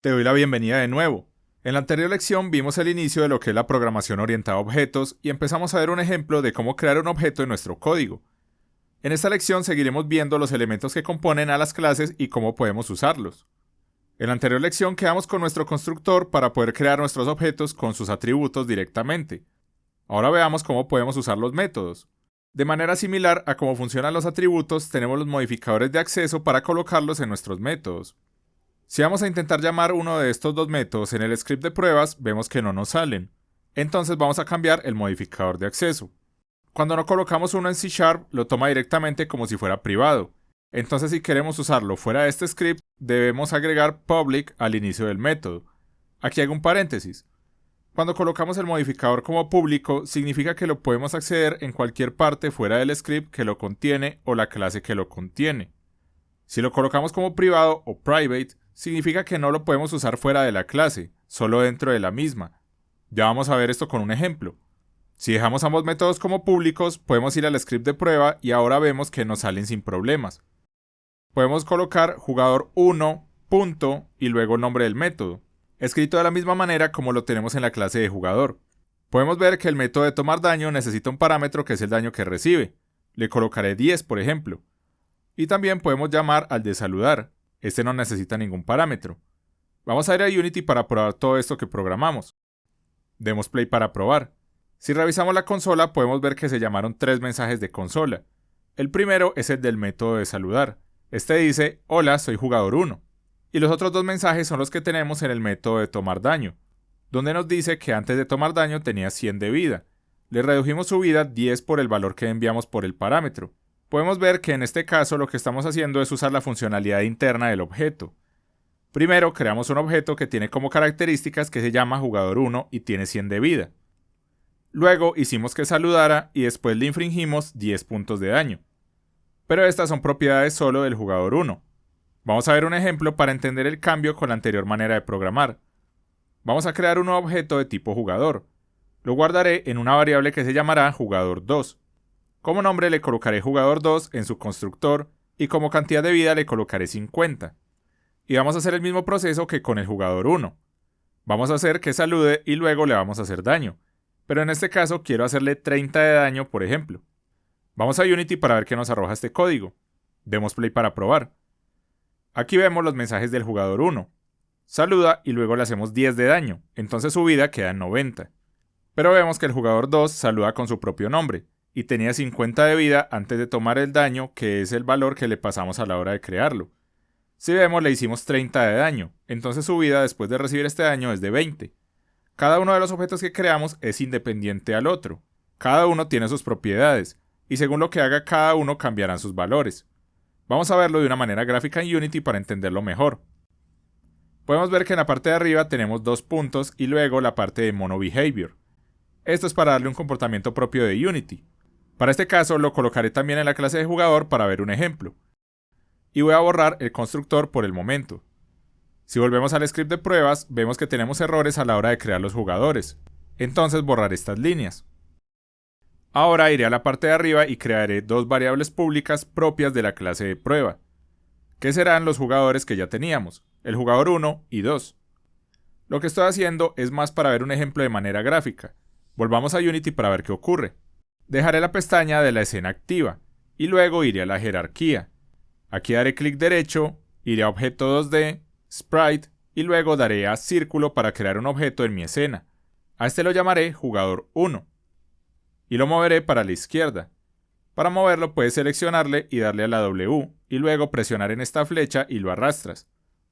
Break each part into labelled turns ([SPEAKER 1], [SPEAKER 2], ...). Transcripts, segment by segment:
[SPEAKER 1] Te doy la bienvenida de nuevo. En la anterior lección vimos el inicio de lo que es la programación orientada a objetos y empezamos a ver un ejemplo de cómo crear un objeto en nuestro código. En esta lección seguiremos viendo los elementos que componen a las clases y cómo podemos usarlos. En la anterior lección quedamos con nuestro constructor para poder crear nuestros objetos con sus atributos directamente. Ahora veamos cómo podemos usar los métodos. De manera similar a cómo funcionan los atributos, tenemos los modificadores de acceso para colocarlos en nuestros métodos. Si vamos a intentar llamar uno de estos dos métodos en el script de pruebas, vemos que no nos salen. Entonces vamos a cambiar el modificador de acceso. Cuando no colocamos uno en C#, lo toma directamente como si fuera privado. Entonces si queremos usarlo fuera de este script, debemos agregar public al inicio del método. Aquí hago un paréntesis. Cuando colocamos el modificador como público, significa que lo podemos acceder en cualquier parte fuera del script que lo contiene o la clase que lo contiene. Si lo colocamos como privado o private, significa que no lo podemos usar fuera de la clase, solo dentro de la misma. Ya vamos a ver esto con un ejemplo. Si dejamos ambos métodos como públicos, podemos ir al script de prueba y ahora vemos que nos salen sin problemas. Podemos colocar jugador1 punto y luego el nombre del método, escrito de la misma manera como lo tenemos en la clase de jugador. Podemos ver que el método de tomar daño necesita un parámetro que es el daño que recibe. Le colocaré 10, por ejemplo. Y también podemos llamar al de saludar. Este no necesita ningún parámetro. Vamos a ir a Unity para probar todo esto que programamos. Demos play para probar. Si revisamos la consola, podemos ver que se llamaron 3 mensajes de consola. El primero es el del método de saludar. Este dice, hola, soy jugador 1. Y los otros 2 mensajes son los que tenemos en el método de tomar daño, donde nos dice que antes de tomar daño tenía 100 de vida. Le redujimos su vida 10 por el valor que enviamos por el parámetro. Podemos ver que en este caso lo que estamos haciendo es usar la funcionalidad interna del objeto. Primero creamos un objeto que tiene como características que se llama jugador 1 y tiene 100 de vida. Luego hicimos que saludara y después le infringimos 10 puntos de daño. Pero estas son propiedades solo del jugador 1. Vamos a ver un ejemplo para entender el cambio con la anterior manera de programar. Vamos a crear un nuevo objeto de tipo jugador. Lo guardaré en una variable que se llamará jugador2. Como nombre le colocaré jugador2 en su constructor y como cantidad de vida le colocaré 50. Y vamos a hacer el mismo proceso que con el jugador 1. Vamos a hacer que salude y luego le vamos a hacer daño. Pero en este caso quiero hacerle 30 de daño, por ejemplo. Vamos a Unity para ver qué nos arroja este código. Demos play para probar. Aquí vemos los mensajes del jugador 1. Saluda y luego le hacemos 10 de daño, entonces su vida queda en 90. Pero vemos que el jugador 2 saluda con su propio nombre, y tenía 50 de vida antes de tomar el daño, que es el valor que le pasamos a la hora de crearlo. Si vemos, le hicimos 30 de daño, entonces su vida después de recibir este daño es de 20. Cada uno de los objetos que creamos es independiente al otro. Cada uno tiene sus propiedades, y según lo que haga cada uno cambiarán sus valores. Vamos a verlo de una manera gráfica en Unity para entenderlo mejor. Podemos ver que en la parte de arriba tenemos 2 puntos y luego la parte de MonoBehavior. Esto es para darle un comportamiento propio de Unity. Para este caso lo colocaré también en la clase de jugador para ver un ejemplo. Y voy a borrar el constructor por el momento. Si volvemos al script de pruebas, vemos que tenemos errores a la hora de crear los jugadores. Entonces borraré estas líneas. Ahora iré a la parte de arriba y crearé 2 variables públicas propias de la clase de prueba, que serán los jugadores que ya teníamos, el jugador 1 y 2. Lo que estoy haciendo es más para ver un ejemplo de manera gráfica. Volvamos a Unity para ver qué ocurre. Dejaré la pestaña de la escena activa y luego iré a la jerarquía. Aquí daré clic derecho, iré a objeto 2D, sprite y luego daré a círculo para crear un objeto en mi escena. A este lo llamaré jugador 1 y lo moveré para la izquierda. Para moverlo puedes seleccionarle y darle a la W y luego presionar en esta flecha y lo arrastras.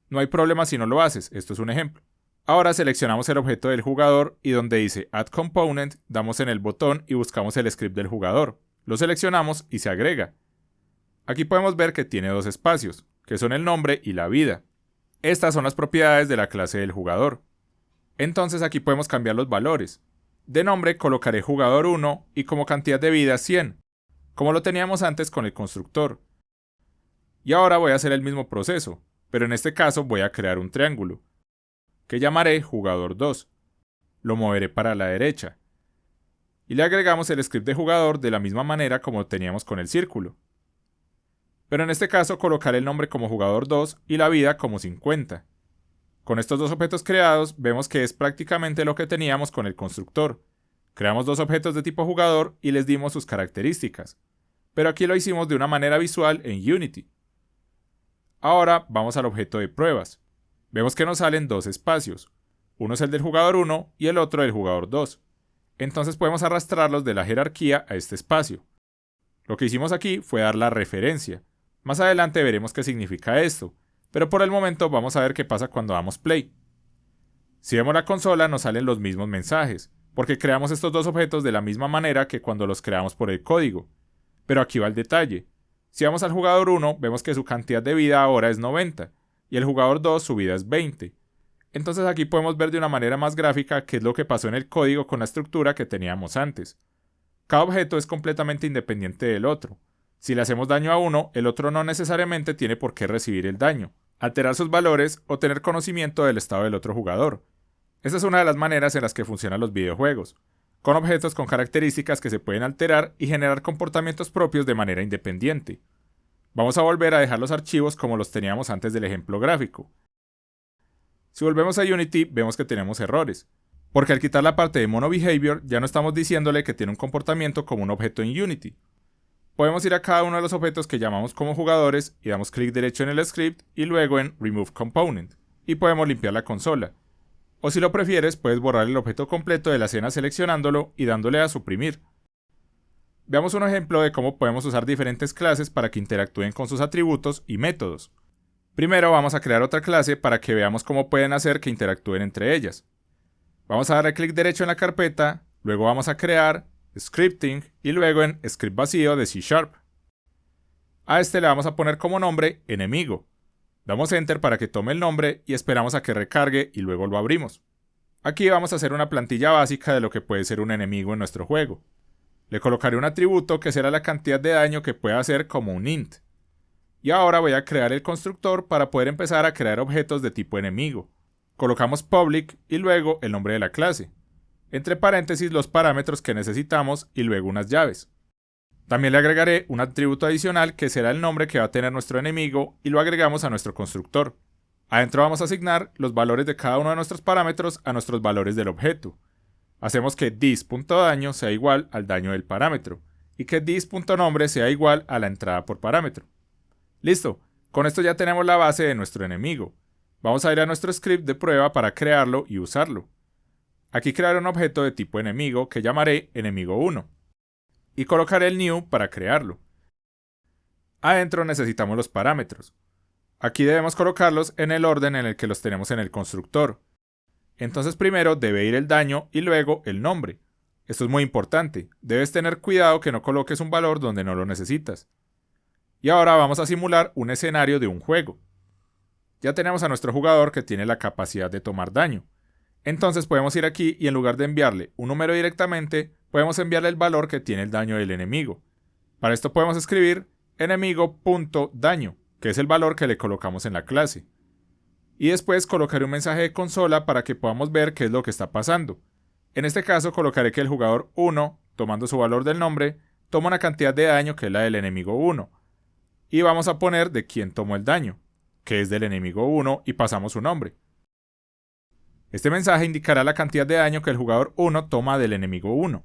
[SPEAKER 1] No hay problema si no lo haces, esto es un ejemplo. Ahora seleccionamos el objeto del jugador y donde dice Add Component, damos en el botón y buscamos el script del jugador. Lo seleccionamos y se agrega. Aquí podemos ver que tiene 2 espacios, que son el nombre y la vida. Estas son las propiedades de la clase del jugador. Entonces aquí podemos cambiar los valores. De nombre colocaré jugador 1 y como cantidad de vida 100, como lo teníamos antes con el constructor. Y ahora voy a hacer el mismo proceso, pero en este caso voy a crear un triángulo, que llamaré jugador 2. Lo moveré para la derecha. Y le agregamos el script de jugador de la misma manera como teníamos con el círculo. Pero en este caso colocaré el nombre como jugador 2 y la vida como 50. Con estos dos objetos creados, vemos que es prácticamente lo que teníamos con el constructor. Creamos dos objetos de tipo jugador y les dimos sus características. Pero aquí lo hicimos de una manera visual en Unity. Ahora vamos al objeto de pruebas. Vemos que nos salen dos espacios. Uno es el del jugador 1 y el otro del jugador 2. Entonces podemos arrastrarlos de la jerarquía a este espacio. Lo que hicimos aquí fue dar la referencia. Más adelante veremos qué significa esto, pero por el momento vamos a ver qué pasa cuando damos play. Si vemos la consola nos salen los mismos mensajes, porque creamos estos dos objetos de la misma manera que cuando los creamos por el código. Pero aquí va el detalle. Si vamos al jugador 1, vemos que su cantidad de vida ahora es 90, y el jugador 2 su vida es 20. Entonces aquí podemos ver de una manera más gráfica qué es lo que pasó en el código con la estructura que teníamos antes. Cada objeto es completamente independiente del otro. Si le hacemos daño a uno, el otro no necesariamente tiene por qué recibir el daño, alterar sus valores o tener conocimiento del estado del otro jugador. Esta es una de las maneras en las que funcionan los videojuegos, con objetos con características que se pueden alterar y generar comportamientos propios de manera independiente. Vamos a volver a dejar los archivos como los teníamos antes del ejemplo gráfico. Si volvemos a Unity, vemos que tenemos errores, porque al quitar la parte de MonoBehavior ya no estamos diciéndole que tiene un comportamiento como un objeto en Unity. Podemos ir a cada uno de los objetos que llamamos como jugadores y damos clic derecho en el script y luego en Remove Component, y podemos limpiar la consola. O si lo prefieres, puedes borrar el objeto completo de la escena seleccionándolo y dándole a suprimir. Veamos un ejemplo de cómo podemos usar diferentes clases para que interactúen con sus atributos y métodos. Primero vamos a crear otra clase para que veamos cómo pueden hacer que interactúen entre ellas. Vamos a darle clic derecho en la carpeta, luego vamos a crear, Scripting y luego en Script vacío de C#. A este le vamos a poner como nombre enemigo. Damos Enter para que tome el nombre y esperamos a que recargue y luego lo abrimos. Aquí vamos a hacer una plantilla básica de lo que puede ser un enemigo en nuestro juego. Le colocaré un atributo que será la cantidad de daño que puede hacer como un int. Y ahora voy a crear el constructor para poder empezar a crear objetos de tipo enemigo. Colocamos public y luego el nombre de la clase. Entre paréntesis los parámetros que necesitamos y luego unas llaves. También le agregaré un atributo adicional que será el nombre que va a tener nuestro enemigo y lo agregamos a nuestro constructor. Adentro vamos a asignar los valores de cada uno de nuestros parámetros a nuestros valores del objeto. Hacemos que this.daño sea igual al daño del parámetro y que this.nombre sea igual a la entrada por parámetro. Listo, con esto ya tenemos la base de nuestro enemigo. Vamos a ir a nuestro script de prueba para crearlo y usarlo. Aquí crearé un objeto de tipo enemigo que llamaré enemigo1 y colocaré el new para crearlo. Adentro necesitamos los parámetros. Aquí debemos colocarlos en el orden en el que los tenemos en el constructor. Entonces primero debe ir el daño y luego el nombre. Esto es muy importante, debes tener cuidado que no coloques un valor donde no lo necesitas. Y ahora vamos a simular un escenario de un juego. Ya tenemos a nuestro jugador que tiene la capacidad de tomar daño. Entonces podemos ir aquí y en lugar de enviarle un número directamente, podemos enviarle el valor que tiene el daño del enemigo. Para esto podemos escribir enemigo.daño, que es el valor que le colocamos en la clase. Y después colocaré un mensaje de consola para que podamos ver qué es lo que está pasando. En este caso colocaré que el jugador 1, tomando su valor del nombre, toma una cantidad de daño que es la del enemigo 1. Y vamos a poner de quién tomó el daño, que es del enemigo 1 y pasamos su nombre. Este mensaje indicará la cantidad de daño que el jugador 1 toma del enemigo 1.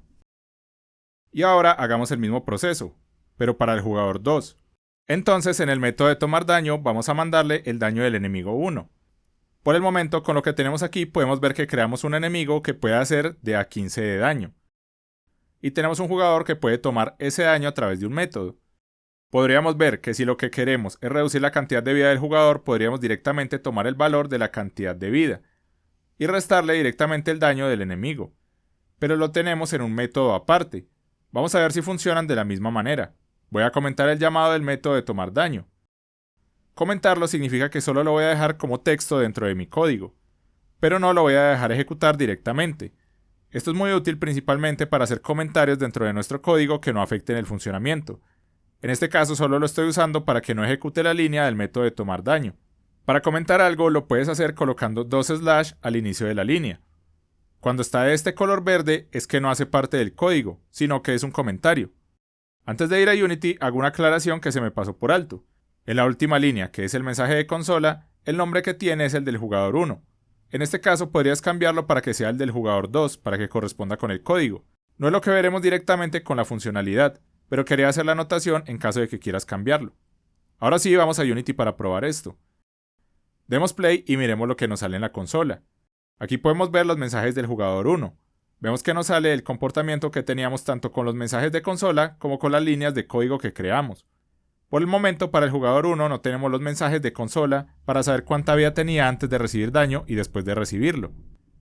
[SPEAKER 1] Y ahora hagamos el mismo proceso, pero para el jugador 2. Entonces en el método de tomar daño vamos a mandarle el daño del enemigo 1. Por el momento con lo que tenemos aquí podemos ver que creamos un enemigo que puede hacer de a 15 de daño. Y tenemos un jugador que puede tomar ese daño a través de un método. Podríamos ver que si lo que queremos es reducir la cantidad de vida del jugador, podríamos directamente tomar el valor de la cantidad de vida y restarle directamente el daño del enemigo. Pero lo tenemos en un método aparte. Vamos a ver si funcionan de la misma manera. Voy a comentar el llamado del método de tomar daño. Comentarlo significa que solo lo voy a dejar como texto dentro de mi código, pero no lo voy a dejar ejecutar directamente. Esto es muy útil principalmente para hacer comentarios dentro de nuestro código que no afecten el funcionamiento. En este caso solo lo estoy usando para que no ejecute la línea del método de tomar daño. Para comentar algo lo puedes hacer colocando 2 slash al inicio de la línea. Cuando está de este color verde es que no hace parte del código, sino que es un comentario. Antes de ir a Unity hago una aclaración que se me pasó por alto. En la última línea, que es el mensaje de consola, el nombre que tiene es el del jugador 1, En este caso podrías cambiarlo para que sea el del jugador 2, para que corresponda con el código. No es lo que veremos directamente con la funcionalidad, pero quería hacer la anotación en caso de que quieras cambiarlo. Ahora sí, vamos a Unity para probar esto. Demos play y miremos lo que nos sale en la consola. Aquí podemos ver los mensajes del jugador 1. Vemos que nos sale el comportamiento que teníamos tanto con los mensajes de consola como con las líneas de código que creamos. Por el momento, para el jugador 1 no tenemos los mensajes de consola para saber cuánta vida tenía antes de recibir daño y después de recibirlo.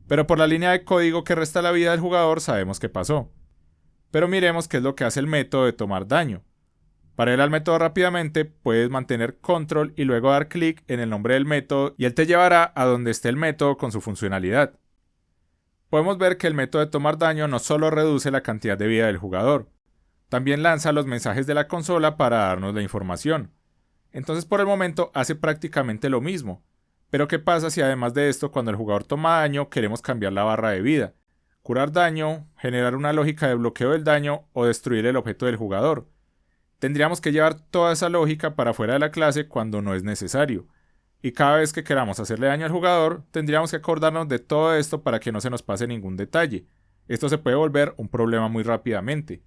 [SPEAKER 1] Pero por la línea de código que resta la vida del jugador sabemos qué pasó. Pero miremos qué es lo que hace el método de tomar daño. Para ir al método rápidamente, puedes mantener control y luego dar clic en el nombre del método y él te llevará a donde esté el método con su funcionalidad. Podemos ver que el método de tomar daño no solo reduce la cantidad de vida del jugador, también lanza los mensajes de la consola para darnos la información. Entonces por el momento hace prácticamente lo mismo. Pero ¿qué pasa si además de esto cuando el jugador toma daño queremos cambiar la barra de vida? Curar daño, generar una lógica de bloqueo del daño o destruir el objeto del jugador. Tendríamos que llevar toda esa lógica para fuera de la clase cuando no es necesario. Y cada vez que queramos hacerle daño al jugador, tendríamos que acordarnos de todo esto para que no se nos pase ningún detalle. Esto se puede volver un problema muy rápidamente.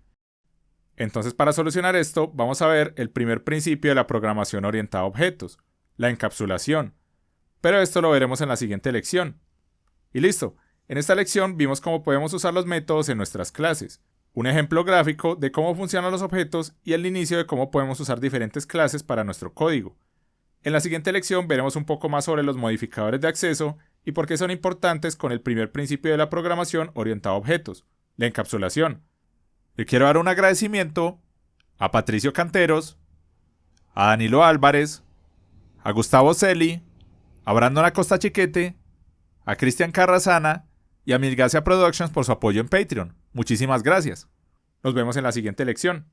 [SPEAKER 1] Entonces, para solucionar esto, vamos a ver el primer principio de la programación orientada a objetos, la encapsulación. Pero esto lo veremos en la siguiente lección. Y listo, en esta lección vimos cómo podemos usar los métodos en nuestras clases, un ejemplo gráfico de cómo funcionan los objetos y el inicio de cómo podemos usar diferentes clases para nuestro código. En la siguiente lección veremos un poco más sobre los modificadores de acceso y por qué son importantes con el primer principio de la programación orientada a objetos, la encapsulación. Le quiero dar un agradecimiento a Patricio Canteros, a Danilo Álvarez, a Gustavo Celi, a Brandon Acosta Chiquete, a Cristian Carrasana y a Milgacia Productions por su apoyo en Patreon. Muchísimas gracias. Nos vemos en la siguiente lección.